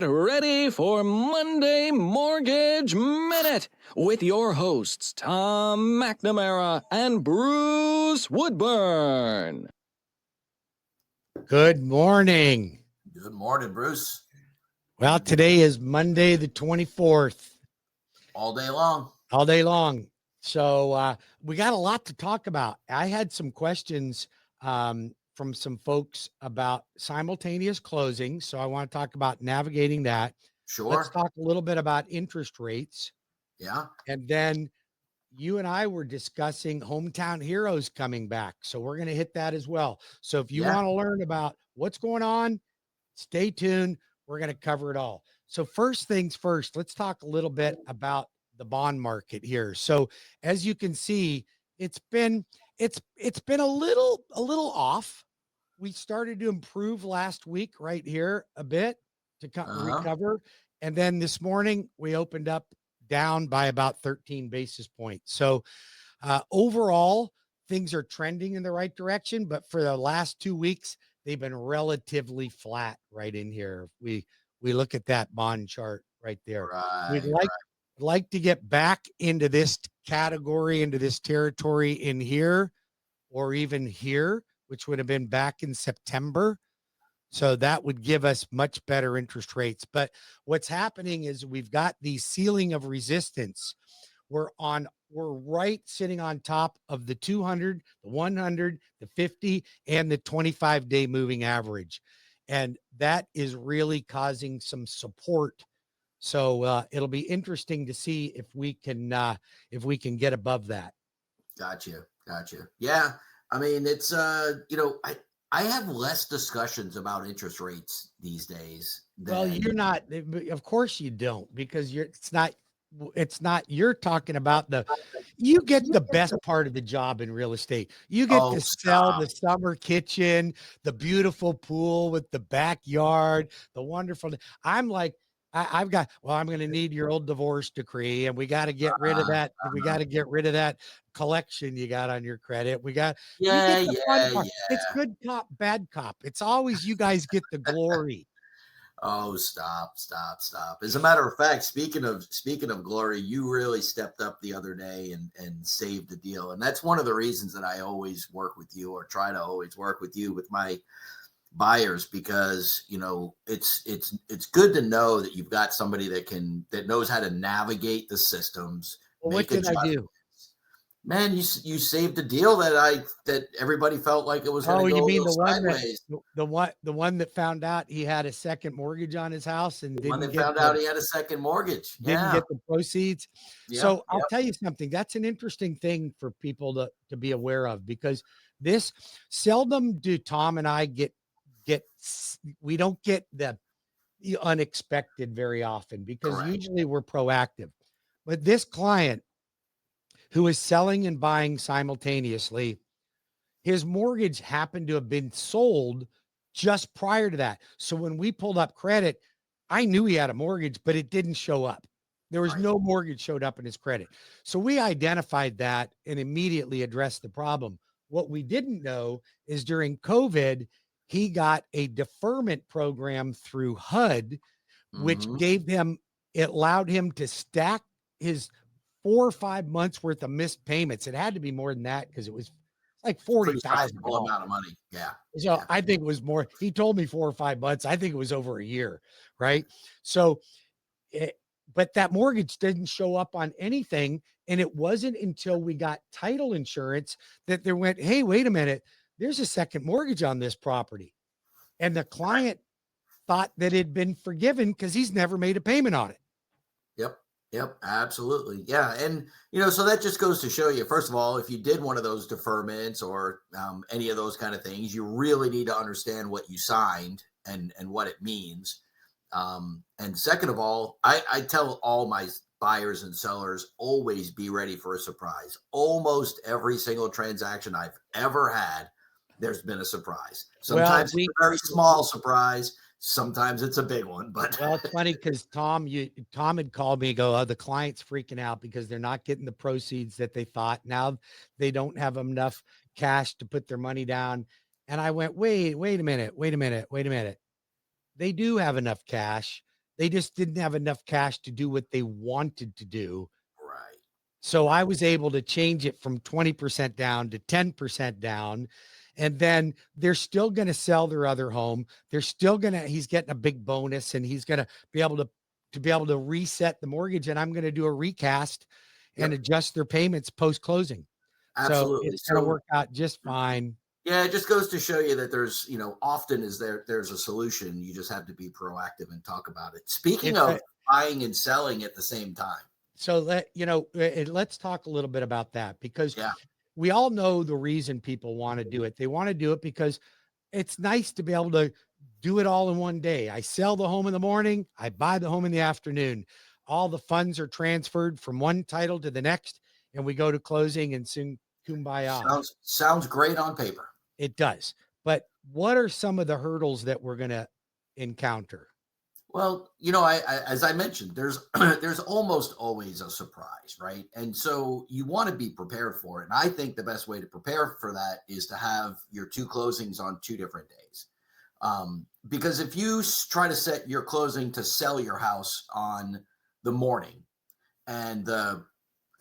Ready for Monday Mortgage Minute with your hosts, Tom McNamara and Bruce Woodburn. Good morning. Good morning, Bruce. Well, today is Monday, the 24th. All day long. All day long. So we got a lot to talk about. I had some questions from some folks about simultaneous closings. So I want to talk about navigating that. Sure. Let's talk a little bit about interest rates. Yeah. And then you and I were discussing Hometown Heroes coming back. So we're going to hit that as well. So if you want to learn about what's going on, stay tuned. We're going to cover it all. So first things first, let's talk a little bit about the bond market here. So as you can see, it's been a little off. We started to improve last week right here a bit to recover. And then this morning we opened up down by about 13 basis points. So overall, things are trending in the right direction. But for the last 2 weeks, they've been relatively flat right in here. We look at that bond chart right there. We'd like to get back into this category, into this territory in here, or even here, which would have been back in September. So that would give us much better interest rates. But what's happening is we've got the ceiling of resistance. We're right sitting on top of the 200, the 100, the 50, and the 25-day moving average. And that is really causing some support. So it'll be interesting to see if we can get above that. Gotcha. Yeah. I mean, it's, I have less discussions about interest rates these days. Well, you're not, of course you don't, because you're talking about you get the best part of the job in real estate. You get to sell the summer kitchen, the beautiful pool with the backyard, the wonderful. I'm like, I'm going to need your old divorce decree, and we got to get rid of that. We got to get rid of that collection you got on your credit. You get the fun part. It's good cop, bad cop. It's always you guys get the glory. Oh, stop. As a matter of fact, speaking of glory, you really stepped up the other day and saved the deal. And that's one of the reasons that I always work with you, or try to always work with you with my buyers, because it's good to know that you've got somebody that knows how to navigate the systems. Well, what did I do? Man, you saved a deal that everybody felt like it was going to go. You mean the one that found out he had a second mortgage on his house and didn't get a second mortgage, didn't get the proceeds. So I'll tell you something. That's an interesting thing for people to be aware of, because this seldom do Tom and I we don't get the unexpected very often, because usually we're proactive. But this client who is selling and buying simultaneously, his mortgage happened to have been sold just prior to that. So when we pulled up credit, I knew he had a mortgage, but it didn't show up. There was no mortgage showed up in his credit. So we identified that and immediately addressed the problem. What we didn't know is during COVID, he got a deferment program through HUD, which it allowed him to stack his 4 or 5 months worth of missed payments. It had to be more than that, because it was like $40,000 amount of money. Yeah. So I think it was more. He told me 4 or 5 months. I think it was over a year. Right. So, but that mortgage didn't show up on anything. And it wasn't until we got title insurance that there went, hey, wait a minute, there's a second mortgage on this property. And the client thought that it had been forgiven because he's never made a payment on it. Yep, absolutely. Yeah. And, so that just goes to show you, first of all, if you did one of those deferments or any of those kind of things, you really need to understand what you signed and what it means. And second of all, I tell all my buyers and sellers, always be ready for a surprise. Almost every single transaction I've ever had, there's been a surprise. Sometimes it's a very small surprise. Sometimes it's a big one, but it's funny because Tom had called me and go, oh, the client's freaking out because they're not getting the proceeds that they thought. Now they don't have enough cash to put their money down. And I went, wait a minute. They do have enough cash. They just didn't have enough cash to do what they wanted to do. Right. So I was able to change it from 20% down to 10% down. And then they're still going to sell their other home. They're still going to, he's getting a big bonus, and he's going to be able to reset the mortgage. And I'm going to do a recast and Yep. adjust their payments post closing. So Absolutely. it's going to work out just fine. Yeah, it just goes to show you that there's, often there's a solution. You just have to be proactive and talk about it. Speaking of buying and selling at the same time. So let's talk a little bit about that, because Yeah. we all know the reason people want to do it. They want to do it because it's nice to be able to do it all in one day. I sell the home in the morning, I buy the home in the afternoon. All the funds are transferred from one title to the next, and we go to closing and soon kumbaya. Sounds great on paper. It does. But what are some of the hurdles that we're going to encounter? Well, as I mentioned, there's there's almost always a surprise, right? And so you want to be prepared for it. And I think the best way to prepare for that is to have your 2 closings on 2 different days. Because if you try to set your closing to sell your house on the morning and the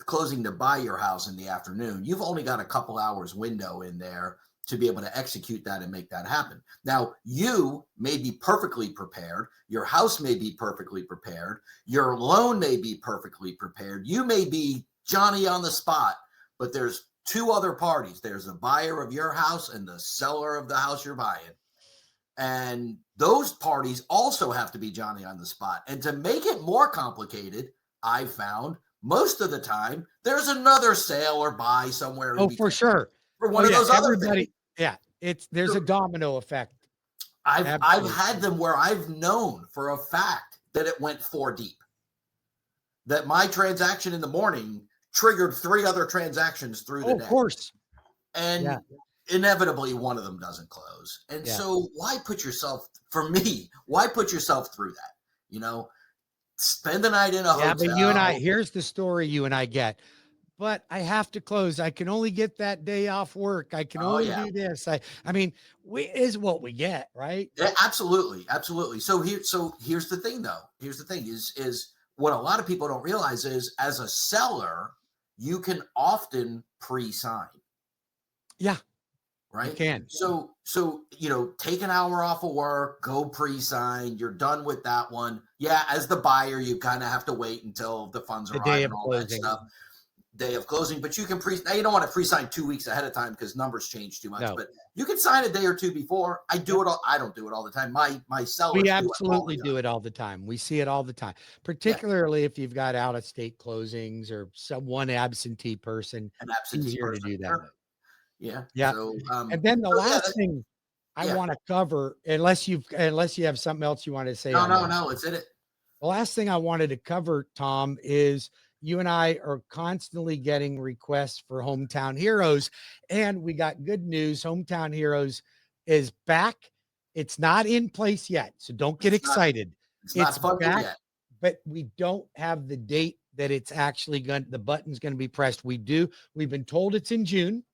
closing to buy your house in the afternoon, you've only got a couple hours window in there to be able to execute that and make that happen. Now, you may be perfectly prepared. Your house may be perfectly prepared. Your loan may be perfectly prepared. You may be Johnny on the spot, but there's 2 other parties. There's the buyer of your house and the seller of the house you're buying. And those parties also have to be Johnny on the spot. And to make it more complicated, I found most of the time there's another sale or buy somewhere. Oh, for sure. For one of those other things. Yeah, there's a domino effect. I've had them where I've known for a fact that it went 4 deep. That my transaction in the morning triggered 3 other transactions through the day. Of course. And inevitably one of them doesn't close. And so why put yourself through that? Spend the night in a hotel. But here's the story you and I get. But I have to close. I can only get that day off work. I can only do this. I mean, is what we get, right? Yeah, absolutely. Absolutely. So here's the thing though. Here's the thing is what a lot of people don't realize is, as a seller, you can often pre-sign. Yeah. Right. You can. So, take an hour off of work, go pre-sign, you're done with that one. Yeah. As the buyer, you kind of have to wait until the funds arrive and all that stuff. Day of closing, but you can now you don't want to pre-sign 2 weeks ahead of time because numbers change too much. No. But you can sign a day or 2 before. I do it all. I don't do it all the time. My sellers. We absolutely do it all the time. We see it all the time, particularly if you've got out-of-state closings or one absentee person. It's easier to do that. Sure. Yeah. Yeah. So, and then the last thing I want to cover, unless you have something else you want to say. No, it's in it. The last thing I wanted to cover, Tom, is you and I are constantly getting requests for Hometown Heroes, and we got good news. Hometown Heroes is back. It's not in place yet, so don't get excited. It's not back yet. But we don't have the date that it's actually the button's going to be pressed. We've been told it's in June.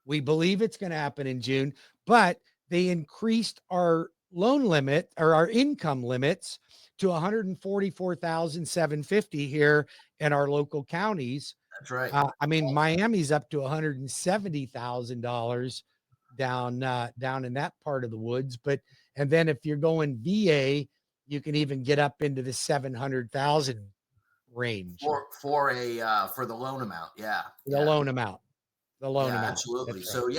We believe it's going to happen in June, but they increased our loan limit or our income limits to $144,750 here in our local counties. That's right. Miami's up to $170,000 down in that part of the woods. And then if you're going VA, you can even get up into the 700,000 range for the loan amount. Yeah. The loan amount. Absolutely. Right. So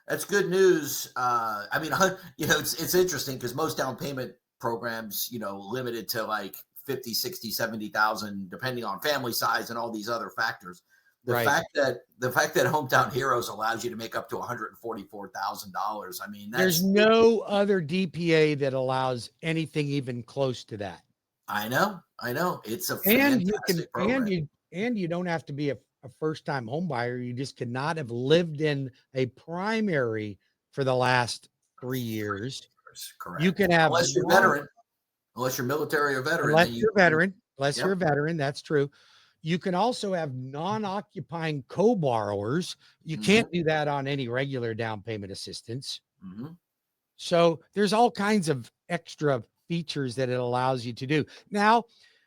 that's good news. It's interesting because most down payment programs, limited to like 50, 60, 70,000, depending on family size and all these other factors. The fact that Hometown Heroes allows you to make up to $144,000. There's no other DPA that allows anything even close to that. I know. It's a fantastic program. And you don't have to be a first-time home buyer. You just cannot have lived in a primary for the last 3 years. Correct. You can have, unless you're veteran, unless you're military or veteran. You're a veteran. That's true. You can also have non-occupying co-borrowers. You can't do that on any regular down payment assistance. So there's all kinds of extra features that it allows you to do. Now,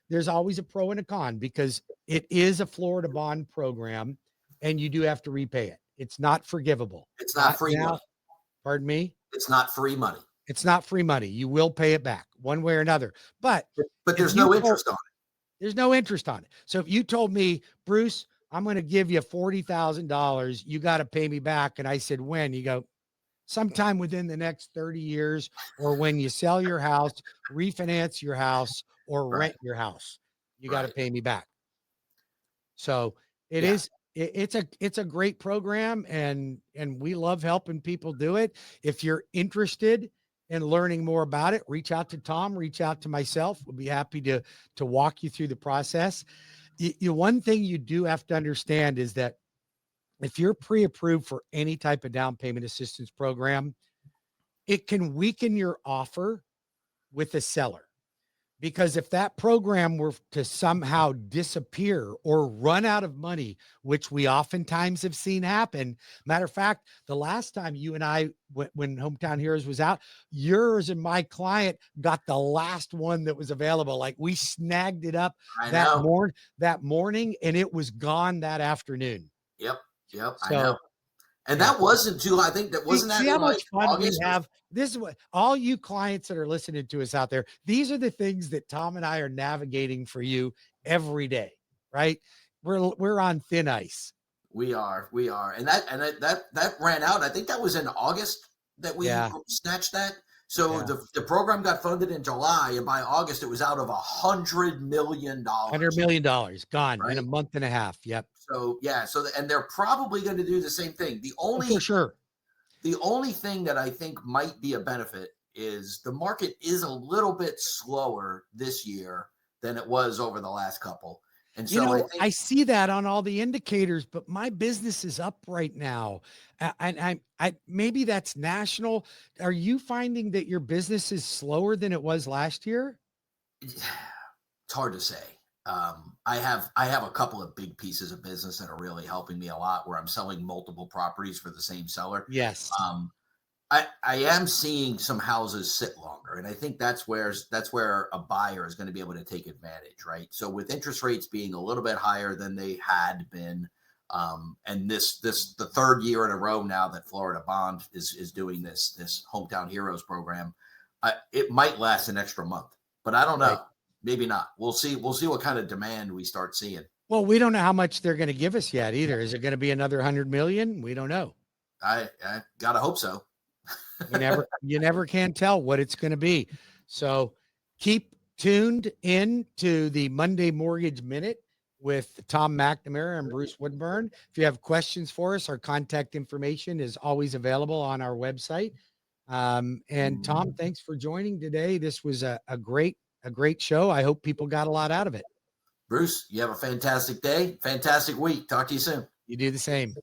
there's always a pro and a con because it is a Florida bond program and you do have to repay it. It's not forgivable. It's not free now, money. pardon me? It's not free money. It's not free money. You will pay it back one way or another. But there's no interest on it. There's no interest on it. So if you told me, Bruce, I'm going to give you $40,000, you got to pay me back. And I said, when? You go, sometime within the next 30 years, or when you sell your house, refinance your house, or rent your house, you got to pay me back. So it's a great program, and we love helping people do it. If you're interested in learning more about it, reach out to Tom, reach out to myself. We'll be happy to walk you through the process. One thing you do have to understand is that if you're pre-approved for any type of down payment assistance program, it can weaken your offer with the seller. Because if that program were to somehow disappear or run out of money, which we oftentimes have seen happen. Matter of fact, the last time you and I, when Hometown Heroes was out, yours and my client got the last one that was available. Like we snagged it up that morning and it was gone that afternoon. Yep. I know. And that wasn't too, I think that wasn't that. See how much fun we have. This is what all you clients that are listening to us out there, these are the things that Tom and I are navigating for you every day, right? We're on thin ice. We are. And that ran out. I think that was in August that we snatched that. So the program got funded in July, and by August it was out of $100 million. $100 million gone in a month and a half. Yep. So and they're probably going to do the same thing. The only thing that I think might be a benefit is the market is a little bit slower this year than it was over the last couple. And so I see that on all the indicators, but my business is up right now. And I maybe that's national. Are you finding that your business is slower than it was last year? It's hard to say. I have a couple of big pieces of business that are really helping me a lot where I'm selling multiple properties for the same seller. Yes. I am seeing some houses sit longer, and I think that's where a buyer is going to be able to take advantage, right? So with interest rates being a little bit higher than they had been, and this the third year in a row now that Florida Bond is doing this Hometown Heroes program, it might last an extra month, but I don't know. Right. Maybe not. We'll see. We'll see what kind of demand we start seeing. Well, we don't know how much they're going to give us yet either. Is it going to be another 100 million? We don't know. I gotta hope so. You never can tell what it's going to be. So keep tuned in to the Monday Mortgage Minute with Tom McNamara and Bruce Woodburn. If you have questions for us, our contact information is always available on our website. And Tom, thanks for joining today. This was a great show. I hope people got a lot out of it. Bruce, you have a fantastic day, fantastic week. Talk to you soon. You do the same.